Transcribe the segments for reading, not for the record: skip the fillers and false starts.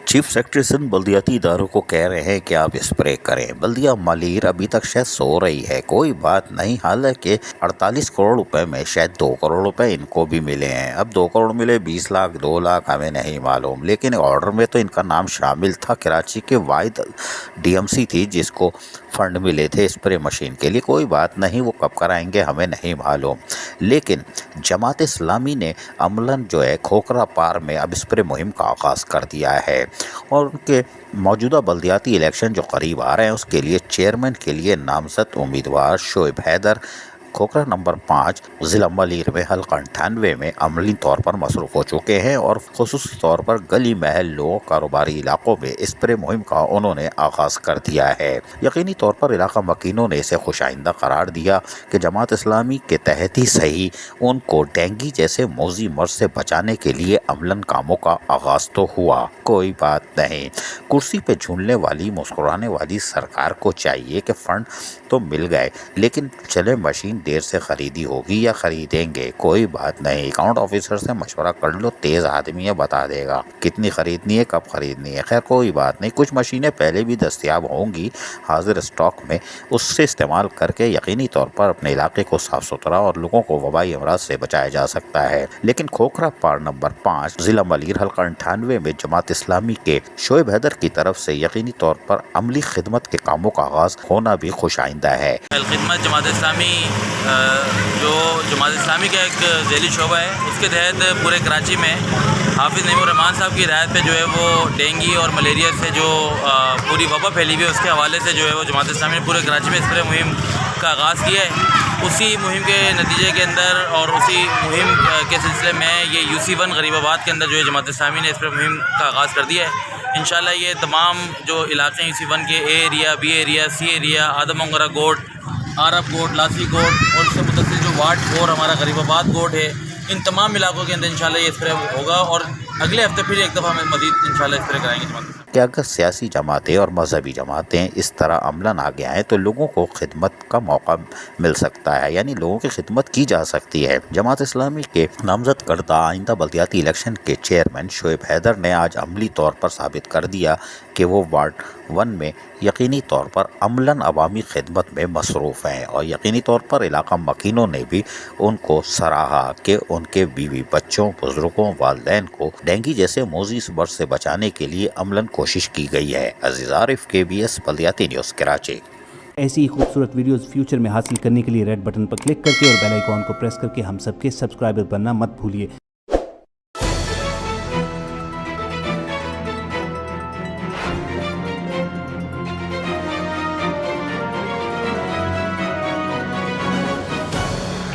Chief secretary Sindh بلدیاتی اداروں کو کہہ رہے ہیں کہ آپ اسپرے کریں۔ بلدیہ مالیر ابھی تک شاید سو رہی ہے، کوئی بات نہیں، حالانکہ 48 کروڑ روپے میں شاید 2 کروڑ روپے ان کو بھی ملے ہیں۔ اب 2 کروڑ ملے، 20 لاکھ 2 لاکھ ہمیں نہیں معلوم، لیکن آرڈر میں تو ان کا نام شامل تھا۔ کراچی کے واحد ڈی ایم سی تھی جس کو فنڈ ملے تھے اسپرے مشین کے لیے، کوئی بات نہیں، وہ کب کرائیں گے ہمیں نہیں معلوم۔ لیکن جماعت اسلامی نے عملاً جو ہے کھوکھرا پار میں اب اسپرے مہم کا آغاز کر دیا ہے، اور ان کے موجودہ بلدیاتی الیکشن جو قریب آ رہے ہیں اس کے لیے چیئرمین کے لیے نامزد امیدوار شعیب حیدر کھوکھرا نمبر 5 ضلع مالیر میں حلقہ 98 میں عملی طور پر مصروف ہو چکے ہیں، اور خصوصی طور پر گلی محل لوگ کاروباری علاقوں میں اسپرے مہم کا انہوں نے آغاز کر دیا ہے۔ یقینی طور پر علاقہ مکینوں نے اسے خوش آئندہ قرار دیا کہ جماعت اسلامی کے تحت ہی صحیح ان کو ڈینگی جیسے موذی مرض سے بچانے کے لیے عملاً کاموں کا آغاز تو ہوا، کوئی بات نہیں۔ کرسی پہ جھولنے والی مسکرانے والی سرکار کو چاہیے کہ فنڈ تو مل گئے، لیکن چلے مشین دیر سے خریدی ہوگی یا خریدیں گے، کوئی بات نہیں، اکاؤنٹ آفیسر سے مشورہ کر لو، تیز آدمی ہے، بتا دے گا کتنی خریدنی ہے، کب خریدنی ہے۔ خیر کوئی بات نہیں، کچھ مشینیں پہلے بھی دستیاب ہوں گی حاضر اسٹاک میں، اس سے استعمال کر کے یقینی طور پر اپنے علاقے کو صاف ستھرا اور لوگوں کو وبائی امراض سے بچایا جا سکتا ہے۔ لیکن کھوکھرا پار نمبر 5 ضلع مالیر حلقہ 98 میں جماعت اسلامی کے شعیب حیدر کی طرف سے یقینی طور پر عملی خدمت کے کاموں کا آغاز ہونا بھی خوش آئندہ ہے۔ خدمت جماعت اسلامی جو جماعت اسلامی کا ایک ذیلی شعبہ ہے، اس کے تحت پورے کراچی میں حافظ نعیم الرحمان صاحب کی ہدایت پہ جو ہے وہ ڈینگی اور ملیریا سے جو پوری وبا پھیلی ہوئی ہے، اس کے حوالے سے جو ہے وہ جماعت اسلامی نے پورے کراچی میں اسپرے مہم کا آغاز کیا ہے۔ اسی مہم کے نتیجے کے اندر اور اسی مہم کے سلسلے میں یہ UC1 غریب آباد کے اندر جو ہے جماعت اسلامی نے اسپرے مہم کا آغاز کر دیا ہے۔ انشاءاللہ یہ تمام جو علاقے UC1 کے A area, B area, C area, آدم منگرہ گوٹ، عرب گوٹ، لاسی گوٹ اور اس سے متصل جو وارڈ 4 ہمارا غریب آباد گوٹ ہے، ان تمام علاقوں کے اندر انشاءاللہ یہ اسپرے ہوگا، اور اگلے ہفتے پھر ایک دفعہ ہمیں مزید انشاءاللہ اسپرے کرائیں گے جماعت کہ اگر سیاسی جماعتیں اور مذہبی جماعتیں اس طرح عملاً آگے آئیں تو لوگوں کو خدمت کا موقع مل سکتا ہے، یعنی لوگوں کی خدمت کی جا سکتی ہے۔ جماعت اسلامی کے نامزد کردہ آئندہ بلدیاتی الیکشن کے چیئرمین شعیب حیدر نے آج عملی طور پر ثابت کر دیا کہ وہ وارڈ 1 میں یقینی طور پر عملاً عوامی خدمت میں مصروف ہیں، اور یقینی طور پر علاقہ مکینوں نے بھی ان کو سراہا کہ ان کے بیوی بچوں، بزرگوں، والدین کو ڈینگی جیسے موذی مرض سے بچانے کے لیے عملاً کوشش کی گئی ہے۔ عزیز عارف، KBS بلدیاتی نیوز کراچی۔ ایسی ہی خوبصورت ویڈیوز فیوچر میں حاصل کرنے کے لیے ریڈ بٹن پر کلک کر کے اور بیل آئیکن کو پریس کر کے ہم سب کے سبسکرائبر بننا مت بھولیے۔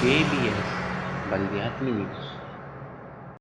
KBS بلدیاتی نیوز۔